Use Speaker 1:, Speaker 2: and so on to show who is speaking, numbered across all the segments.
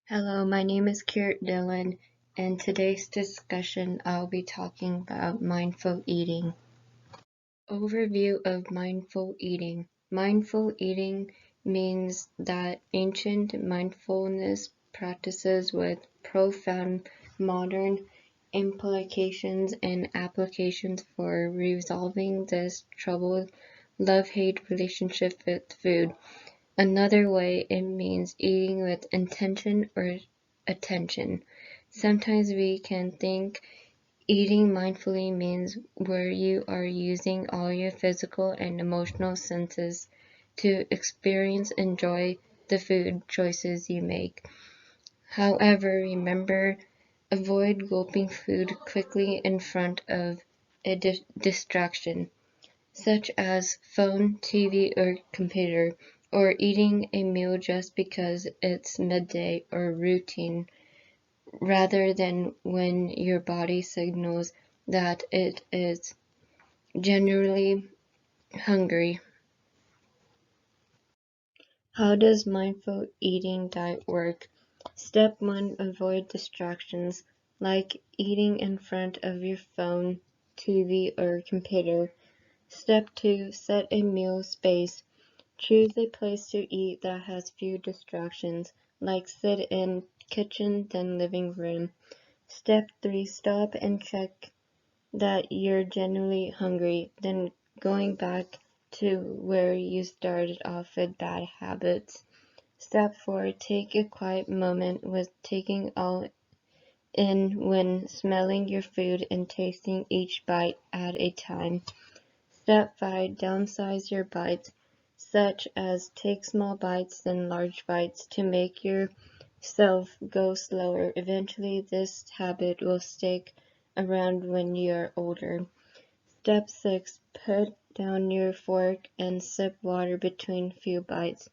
Speaker 1: Hello, my name is Keerut Dhillon, and today's discussion I'll be talking about mindful eating. Overview of mindful eating. Mindful eating means that ancient mindfulness practices with profound modern implications and applications for resolving this troubled love-hate relationship with food. Another way it means eating with intention or attention. Sometimes we can think eating mindfully means where you are using all your physical and emotional senses to experience and enjoy the food choices you make. However, remember, avoid gulping food quickly in front of a distraction, such as phone, TV, or computer, or eating a meal just because it's midday or routine, rather than when your body signals that it is generally hungry. How does mindful eating diet work? Step 1. Avoid distractions, like eating in front of your phone, TV, or computer. Step 2. Set a meal space. Choose a place to eat that has few distractions, like sit in kitchen then living room. Step 3. Stop and check that you're genuinely hungry, then going back to where you started off with bad habits. Step 4. Take a quiet moment with taking all in when smelling your food and tasting each bite at a time. Step 5. Downsize your bites, such as take small bites then large bites to make yourself go slower. Eventually, this habit will stick around when you're older. Step 6. Put down your fork and sip water between few bites.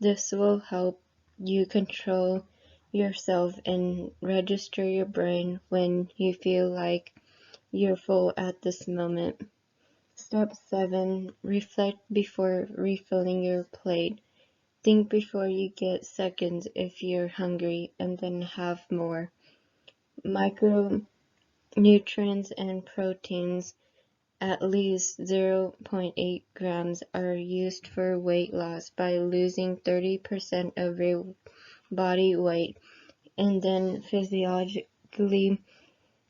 Speaker 1: This will help you control yourself and register your brain when you feel like you're full at this moment. Step 7. Reflect before refilling your plate. Think before you get seconds if you're hungry and then have more. Micronutrients and proteins, at least 0.8 grams, are used for weight loss by losing 30% of your body weight and then physiologically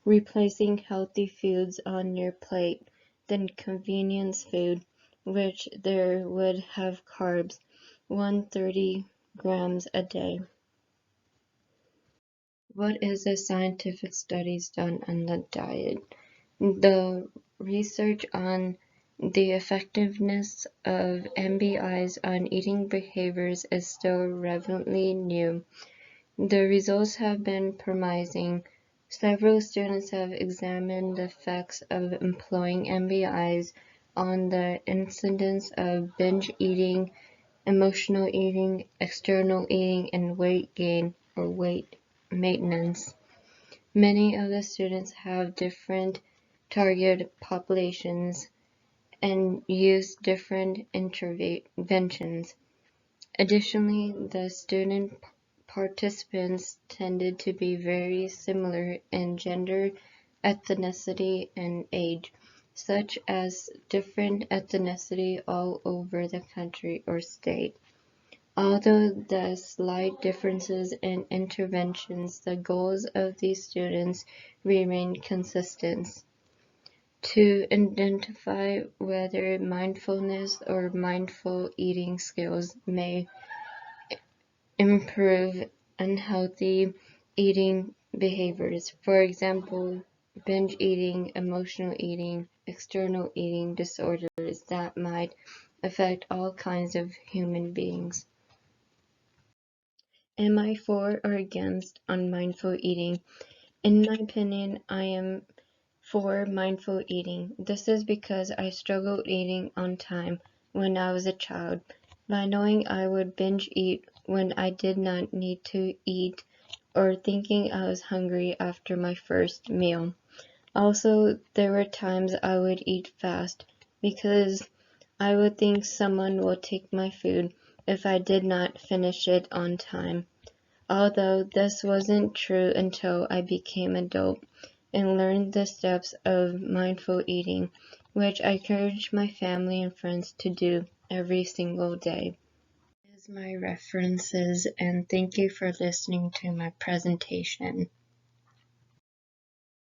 Speaker 1: replacing healthy foods on your plate than convenience food, which there would have carbs, 130 grams a day. What is the scientific studies done on the diet? The research on the effectiveness of MBIs on eating behaviors is still relatively new. The results have been promising. Several students have examined the effects of employing MBIs on the incidence of binge eating, emotional eating, external eating, and weight gain or weight maintenance. Many of the students have different target populations and use different interventions. Additionally, the student participants tended to be very similar in gender, ethnicity, and age, such as different ethnicity all over the country or state. Although there are slight differences in interventions, the goals of these students remain consistent: to identify whether mindfulness or mindful eating skills may improve unhealthy eating behaviors, for example, binge eating, emotional eating, external eating disorders that might affect all kinds of human beings. Am I for or against unmindful eating? In my opinion, I am for mindful eating. This is because I struggled eating on time when I was a child, by knowing I would binge eat when I did not need to eat or thinking I was hungry after my first meal. Also, there were times I would eat fast because I would think someone will take my food if I did not finish it on time. Although this wasn't true until I became adult and learned the steps of mindful eating, which I encourage my family and friends to do every single day. Here's my references, and thank you for listening to my presentation.